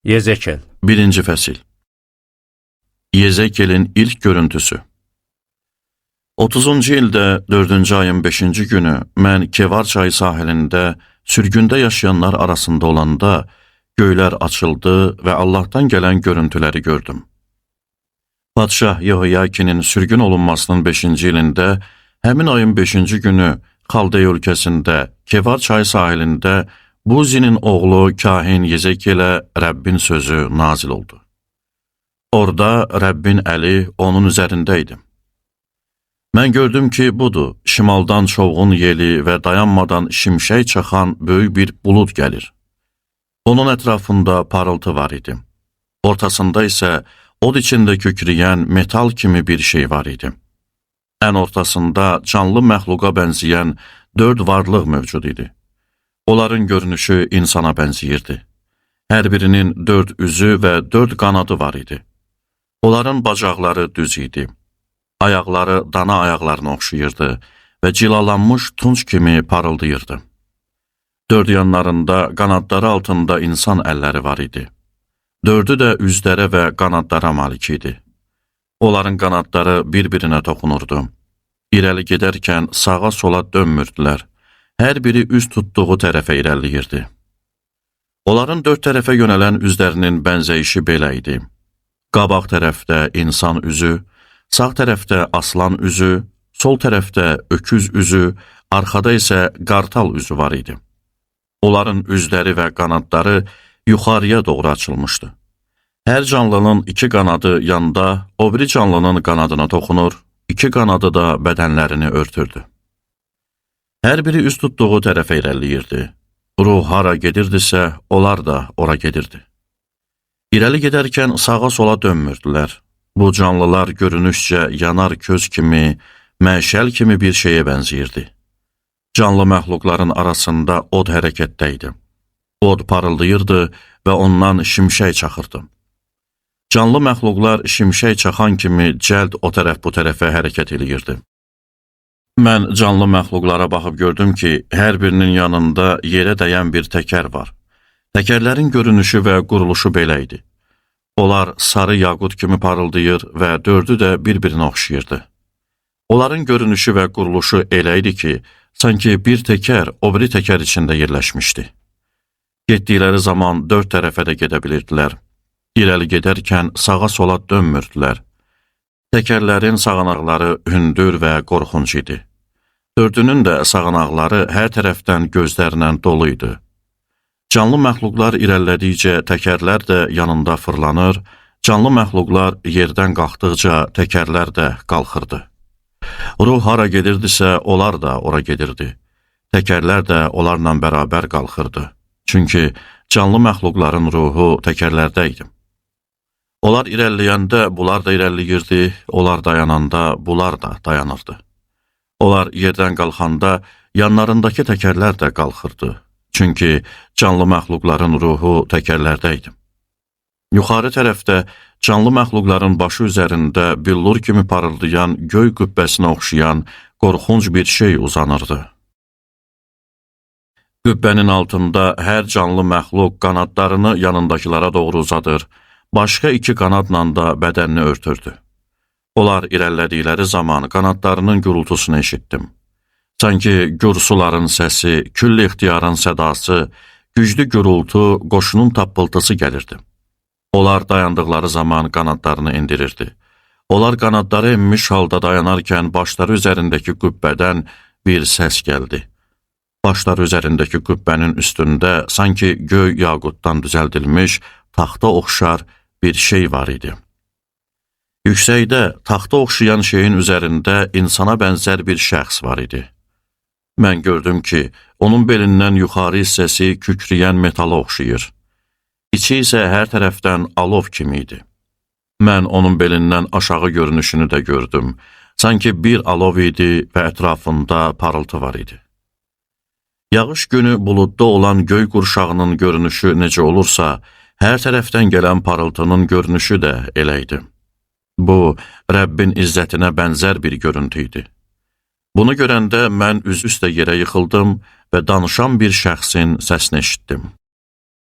Yezekel 1-ci fəsil. Yezekelin ilk görüntüsü. 30-cu ildə 4-cü ayın 5-ci günü mən Kevar çayı sahilində sürgündə yaşayanlar arasında olanda göylər açıldı və Allahdan gələn görüntüləri gördüm. Padşah Yehoyakinin sürgün olunmasının 5-ci ilində, həmin ayın 5-ci günü Xaldey ölkəsində Kevar çayı sahilində Buzinin oğlu kahin Yezekelə Rəbbin sözü nazil oldu. Orada Rəbbin əli onun üzərində idi. Mən gördüm ki, budur, şimaldan çovğun yeli və dayanmadan şimşək çaxan böyük bir bulud gəlir. Onun ətrafında parıltı var idi. Ortasında isə od içində kökrəyən metal kimi bir şey var idi. Ən ortasında canlı məxluqa bənzəyən 4 varlıq mövcud idi. Onların görünüşü insana bənzəyirdi. Hər birinin 4 üzü və 4 qanadı var idi. Onların bacaqları düz idi. Ayaqları dana ayaqlarına oxşayırdı və cilalanmış tunç kimi parıldayırdı. 4 yanlarında qanadları altında insan əlləri var idi. 4'ü də üzlərə və qanadlara malik idi. Onların qanadları bir-birinə toxunurdu. İrəli gedərkən sağa sola dönmürdülər. Hər biri üz tutduğu tərəfə irəliyirdi. Onların 4 tərəfə yönələn üzlərinin bənzəyişi belə idi. Qabaq tərəfdə insan üzü, sağ tərəfdə aslan üzü, sol tərəfdə öküz üzü, arxada isə qartal üzü var idi. Onların üzləri və qanadları yuxarıya doğru açılmışdı. Hər canlının 2 qanadı yanda, o biri canlının qanadına toxunur, 2 qanadı da bədənlərini örtürdü. Hər biri üz tutduğu tərəfə irəliyirdi. Ruh hara gedirdisə, onlar da ora gedirdi. İrəli gedərkən sağa sola dönmürdülər. Bu canlılar görünüşcə yanar köz kimi, məşəl kimi bir şeyə bənzəyirdi. Canlı məxluqların arasında od hərəkətdə idi. Od parıldayırdı və ondan şimşək çaxırdı. Canlı məxluqlar şimşək çaxan kimi cəld o tərəf bu tərəfə hərəkət eləyirdi. Mən canlı məxluqlara baxıb gördüm ki, hər birinin yanında yerə dəyən bir təkər var. Təkərlərin görünüşü və quruluşu belə idi. Onlar sarı yaqut kimi parıldayır və 4'ü də bir-birinə oxşayırdı. Onların görünüşü və quruluşu elə idi ki, sanki bir təkər o biri təkər içində yerləşmişdi. Getdikləri zaman 4 tərəfə də gedə bilirdilər. İrəli gedərkən sağa sola dönmürdülər. Təkərlərin sağanaqları hündür və qorxunc idi. 4'ünün də sağanaqları hər tərəfdən gözlərlə dolu idi. Canlı məxluqlar irəlilədikcə təkərlər də yanında fırlanır, canlı məxluqlar yerdən qalxdıqca təkərlər də qalxırdı. Ruh hara gedirdisə, onlar da ora gedirdi. Təkərlər də onlarla bərabər qalxırdı. Çünki canlı məxluqların ruhu təkərlərdə idi. Onlar irəliləyəndə bunlar da irəliləyirdi, onlar dayananda bunlar da dayanırdı. Onlar yerdən qalxanda yanlarındakı təkərlər də qalxırdı. Çünki canlı məxluqların ruhu təkərlərdə idi. Yuxarı tərəfdə canlı məxluqların başı üzərində billur kimi parıldayan göy qübbəsinə oxşayan qorxunc bir şey uzanırdı. Qübbənin altında hər canlı məxluq qanadlarını yanındakılara doğru uzadır, başqa 2 qanadla da bədənini örtürdü. Onlar irəlilədikləri zaman qanadlarının gürültüsünü eşitdim. Sanki gürsuların səsi, külli ixtiyarın sədası, güclü gürültü, qoşunun tappıltısı gəlirdi. Onlar dayandıqları zaman qanadlarını indirirdi. Onlar qanadları enmiş halda dayanarkən başları üzərindəki qübbədən bir səs gəldi. Başları üzərindəki qübbənin üstündə sanki göy yaqutdan düzəldilmiş, taxta oxşar bir şey var idi. Yüksəkdə taxta oxşayan şeyin üzərində insana bənzər bir şəxs var idi. Mən gördüm ki, onun belindən yuxarı hissəsi kükrəyən metala oxşayır. İçi isə hər tərəfdən alov kimi idi. Mən onun belindən aşağı görünüşünü də gördüm. Sanki bir alov idi və ətrafında parıltı var idi. Yağış günü buludda olan göy qurşağının görünüşü necə olursa, hər tərəfdən gələn parıltının görünüşü də elə idi. Bu, Rəbbin izzətinə bənzər bir görüntü idi. Bunu görəndə mən üz üstə yerə yıxıldım və danışan bir şəxsin səsini eşitdim.